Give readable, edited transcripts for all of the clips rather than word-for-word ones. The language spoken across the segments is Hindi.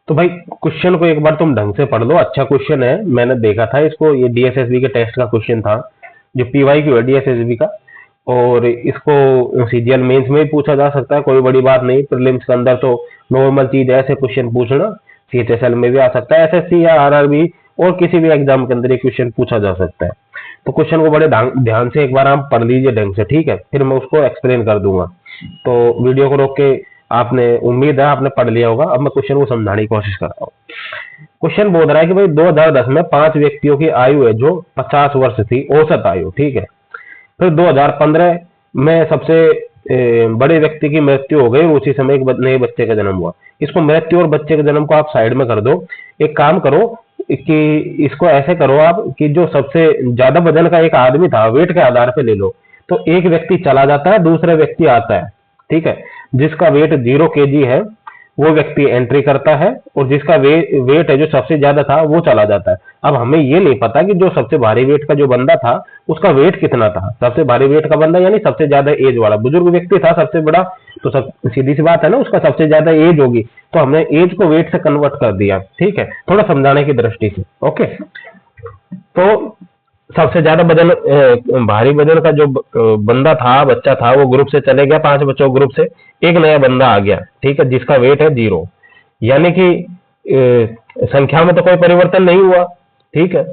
तो भाई क्वेश्चन को एक बार तुम ढंग से पढ़ लो, अच्छा क्वेश्चन है, मैंने देखा था इसको, ये डीएसएसबी के टेस्ट का क्वेश्चन था, जो पीवाई क्यू है डीएसएसबी का। और इसको सीजीएल मेंस में भी पूछा जा सकता है, कोई बड़ी बात नहीं। प्रीलिम्स के अंदर तो नॉर्मल चीज है ऐसे क्वेश्चन पूछना। सीएचएसएल में भी आ सकता है, एसएससी या आरआरबी और किसी भी एग्जाम के अंदर ये क्वेश्चन पूछा जा सकता है। तो क्वेश्चन को बड़े ध्यान से एक बार आप पढ़ लीजिए ढंग से, ठीक है, फिर मैं उसको एक्सप्लेन कर दूंगा। तो वीडियो को रोक के आपने, उम्मीद है आपने पढ़ लिया होगा। अब मैं क्वेश्चन को समझाने की कोशिश कर रहा हूँ। क्वेश्चन बोल रहा है कि भाई 2010 में 5 व्यक्तियों की आयु है जो 50 वर्ष थी, औसत आयु, ठीक है। फिर 2015 में सबसे बड़े व्यक्ति की मृत्यु हो गई और उसी समय एक नए बच्चे का जन्म हुआ। इसको मृत्यु और बच्चे के जन्म को आप साइड में कर दो। एक काम करो कि इसको ऐसे करो आप कि जो सबसे ज्यादा वजन का एक आदमी था, वेट के आधार पे ले लो। तो एक व्यक्ति चला जाता है, दूसरा व्यक्ति आता है, ठीक है। जिसका वेट 0 kg है वो व्यक्ति एंट्री करता है, और जिसका वेट है जो सबसे ज्यादा था वो चला जाता है। अब हमें ये नहीं पता कि जो सबसे भारी वेट का जो बंदा था उसका वेट कितना था। सबसे भारी वेट का बंदा यानी सबसे ज्यादा एज वाला बुजुर्ग व्यक्ति था सबसे बड़ा, तो सब सीधी सी बात है ना, उसका सबसे ज्यादा एज होगी। तो हमने एज को वेट से कन्वर्ट कर दिया, ठीक है, थोड़ा समझाने की दृष्टि से। ओके, तो सबसे ज्यादा वजन भारी वजन का जो बंदा था, बच्चा था, वो ग्रुप से चले गया, 5 बच्चों ग्रुप से एक नया बंदा आ गया, ठीक है, जिसका वेट है 0। यानी कि संख्या में तो कोई परिवर्तन नहीं हुआ, ठीक है,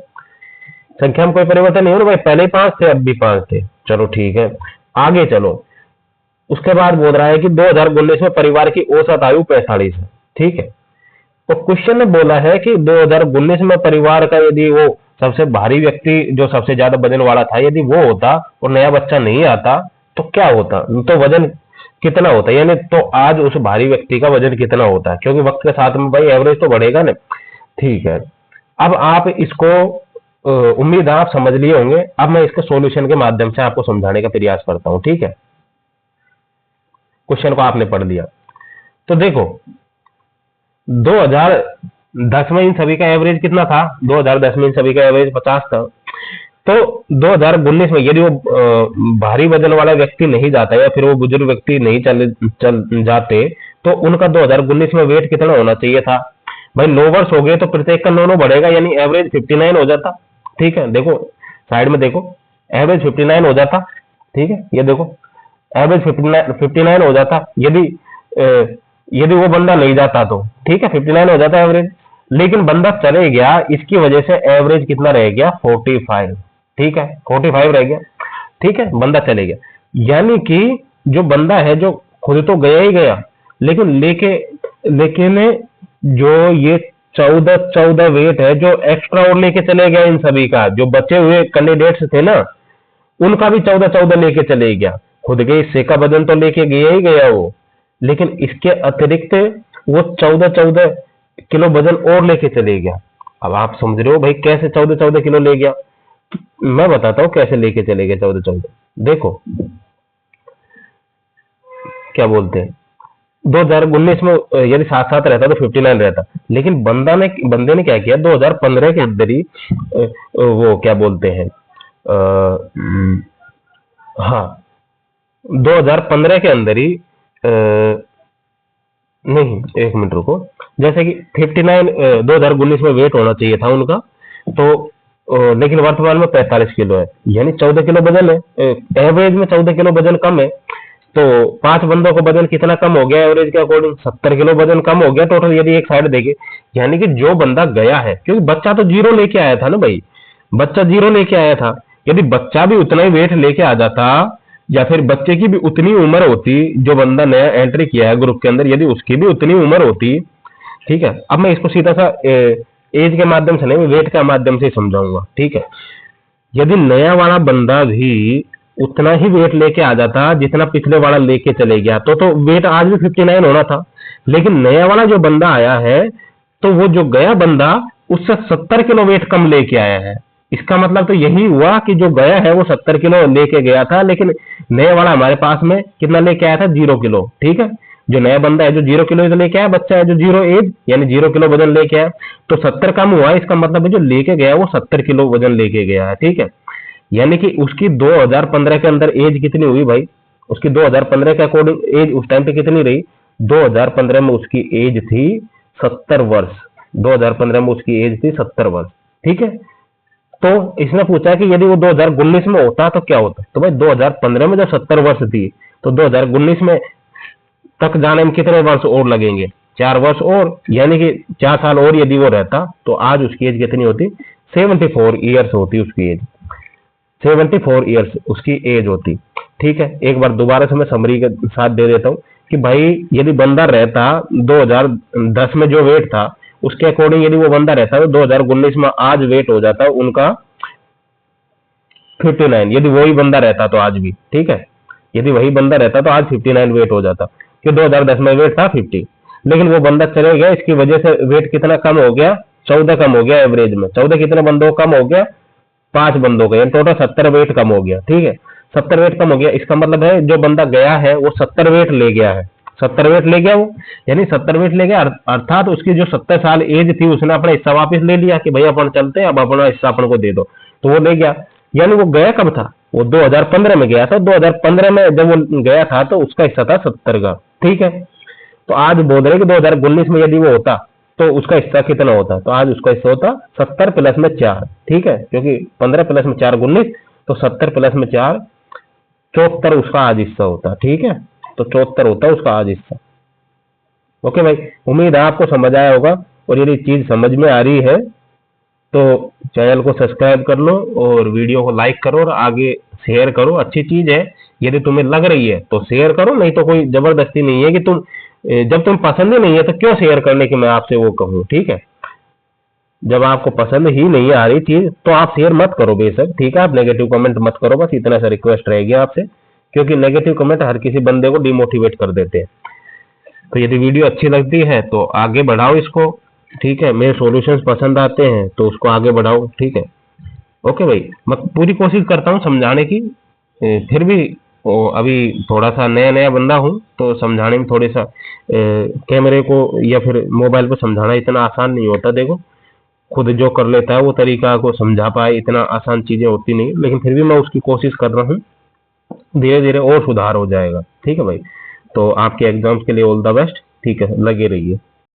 संख्या में कोई परिवर्तन नहीं हुआ भाई, पहले 5 थे अब भी 5 थे, चलो ठीक है, आगे चलो। उसके बाद बोल रहा है कि 2019 में परिवार की औसत आयु 45 है, ठीक है। तो क्वेश्चन ने बोला है कि 2019 में परिवार का यदि वो सबसे भारी व्यक्ति जो सबसे ज्यादा वजन वाला था यदि वो होता और नया बच्चा नहीं आता तो क्या होता, तो वजन कितना होता, यानी तो आज उस भारी व्यक्ति का वजन कितना होता है, क्योंकि वक्त के साथ में भाई एवरेज तो बढ़ेगा ना, ठीक है। अब आप इसको उम्मीद है आप समझ लिए होंगे। अब मैं इसके सॉल्यूशन के माध्यम से आपको समझाने का प्रयास करता हूं, ठीक है। क्वेश्चन को आपने पढ़ लिया तो देखो 2010 में इन सभी का एवरेज कितना था, 2010 में इन सभी का एवरेज 50 था। तो 2019 में यदि वो भारी वजन वाला व्यक्ति नहीं जाता या फिर वो बुजुर्ग व्यक्ति नहीं चल जाते तो उनका 2019 में वेट कितना होना चाहिए था भाई। 9 वर्ष हो गए तो प्रत्येक का 9 बढ़ेगा, यानी एवरेज 59 हो जाता, ठीक है। देखो साइड में देखो, एवरेज 59 हो जाता, ठीक है, ये देखो एवरेज 59 हो जाता यदि वो बंदा नहीं जाता तो, ठीक है, 59 हो जाता एवरेज। लेकिन बंदा चले गया, इसकी वजह से एवरेज कितना रह गया 45, ठीक है, 45 रह गया, ठीक है, बंदा चले गया। यानी कि जो बंदा है जो खुद तो गया ही गया, लेकिन जो ये 14 वेट है जो एक्स्ट्रा और लेके चले गया, इन सभी का जो बचे हुए कैंडिडेट्स थे ना उनका भी 14 लेके चले गया। खुद के हिस्से का वजन तो लेके गया ही गया वो, लेकिन इसके अतिरिक्त वो 14 किलो वजन और लेके चले गया। अब आप समझ रहे हो भाई कैसे 14 किलो ले गया। मैं बताता हूं कैसे लेके चले गए 14। देखो क्या बोलते हैं, 2019 में यदि साथ साथ रहता तो 59 रहता, लेकिन बंदे ने क्या किया 2015 के अंदर ही वो क्या बोलते हैं हाँ 2015 के अंदर ही नहीं, एक मिनट रुको, जैसे कि 59 2019 में वेट होना चाहिए था उनका, तो लेकिन वर्तमान में 45 किलो है, यानी 14 किलो वजन है, एवरेज में 14 किलो वजन कम है। तो 5 बंदों को वजन कितना कम हो गया एवरेज के अकॉर्डिंग, 70 किलो वजन कम हो गया टोटल, यदि एक साइड देखे। यानी कि जो बंदा गया है, क्योंकि बच्चा तो 0 लेके आया था ना भाई, बच्चा 0 लेके आया था, यदि बच्चा भी उतना ही वेट लेके आ जाता या फिर बच्चे की भी उतनी उम्र होती, जो बंदा नया एंट्री किया है ग्रुप के अंदर यदि उसकी भी उतनी उम्र होती, ठीक है। अब मैं इसको सीधा सा एज के माध्यम से नहीं, वेट के माध्यम से समझाऊंगा, ठीक है। यदि नया वाला बंदा भी उतना ही वेट लेके आ जाता जितना पिछले वाला लेके चले गया तो वेट आज भी 59 होना था। लेकिन नया वाला जो बंदा आया है तो वो जो गया बंदा उससे 70 किलो वेट कम लेके आया है। इसका मतलब तो यही हुआ कि जो गया है वो 70 किलो लेके गया था, लेकिन नया वाला हमारे पास में कितना लेके आया था 0 किलो, ठीक है। जो नया बंदा है जो 0 किलो लेके आया, बच्चा है जो 0 एज यानी 0 किलो वजन लेके आया, तो 70 कम हुआ, इसका मतलब है जो लेके गया वो 70 किलो वजन लेके गया है, ठीक है। यानी कि उसकी 2015 के अंदर एज कितनी हुई भाई, उसकी 2015 के अकॉर्डिंग एज उस टाइम पे कितनी रही, 2015 में उसकी एज थी 70 वर्ष। 2015 में उसकी एज थी 70 वर्ष। ठीक है, तो इसने पूछा कि यदि वो 2019 में होता तो क्या होता। तो भाई 2015 में जब 70 वर्ष थी तो 2019 में तक जाने में कितने वर्ष और लगेंगे, 4 वर्ष और, यानी कि 4 साल और यदि वो रहता तो आज उसकी एज कितनी होती, 74 ईयर्स होती उसकी एज, 74 ईयर्स उसकी एज होती। ठीक है, एक बार दोबारा से मैं समरी के साथ दे देता हूँ कि भाई यदि बंदा रहता 2010 में जो वेट था उसके अकॉर्डिंग यदि वो बंदा रहता तो 2019 में आज वेट हो जाता उनका 59, यदि वही बंदा रहता तो आज भी। ठीक है, यदि वही बंदा रहता तो आज 59 वेट हो जाता, कि 2010 में वेट था 50, लेकिन वो बंदा चले गया, इसकी वजह से वेट कितना कम हो गया, 14 कम हो गया एवरेज में। 14 कितने बंदों का कम हो गया, 5 बंदों का, यानी टोटल 70 वेट कम हो गया। ठीक है, 70 वेट कम हो गया, इसका मतलब है जो बंदा गया है वो 70 वेट ले गया है, 70 वेट ले गया वो, यानी 70 वेट ले गया, अर्थात उसकी जो 70 साल एज थी उसने अपना हिस्सा वापस ले लिया कि भाई अपन चलते हैं, अब अपना हिस्सा अपन को दे दो, तो वो ले गया। यानी वो गया कब था, वो 2015 में गया था, 2015 में जब वो गया था तो उसका हिस्सा था 70 का। ठीक है, तो आज बोल रहे कि 2019 में यदि वो होता तो उसका हिस्सा कितना होता, तो आज उसका हिस्सा होता 70 प्लस में 4। ठीक है, क्योंकि 15 प्लस में 4 19, तो 70 प्लस में 4 74 उसका आज हिस्सा होता। ठीक है, तो 74 होता है उसका आज हिस्सा। ओके भाई, उम्मीद है आपको समझ आया होगा, और यदि चीज समझ में आ रही है तो चैनल को सब्सक्राइब कर लो और वीडियो को लाइक करो और आगे शेयर करो। अच्छी चीज है, यदि तुम्हें लग रही है तो शेयर करो, नहीं तो कोई जबरदस्ती नहीं है कि तुम, जब तुम पसंद ही नहीं है तो क्यों शेयर करने की मैं आपसे वो कहूँ। ठीक है, जब आपको पसंद ही नहीं आ रही चीज तो आप शेयर मत करो बेशक। ठीक है, आप नेगेटिव कमेंट मत करो, बस इतना सा रिक्वेस्ट रहेगी आपसे, क्योंकि नेगेटिव कमेंट हर किसी बंदे को डिमोटिवेट कर देते हैं। तो यदि वीडियो अच्छी लगती है तो आगे बढ़ाओ इसको। ठीक है, मेरे सॉल्यूशंस पसंद आते हैं तो उसको आगे बढ़ाओ। ठीक है, ओके भाई, मैं पूरी कोशिश करता हूँ समझाने की, फिर भी अभी थोड़ा सा नया नया बंदा हूँ तो समझाने में थोड़ी सा कैमरे को या फिर मोबाइल पर समझाना इतना आसान नहीं होता। देखो, खुद जो कर लेता है वो तरीका को समझा पाए, इतना आसान चीजें होती नहीं, लेकिन फिर भी मैं उसकी कोशिश कर रहा हूँ, धीरे धीरे और सुधार हो जाएगा। ठीक है भाई, तो आपके एग्जाम्स के लिए ऑल द बेस्ट। ठीक है, लगे रहिए।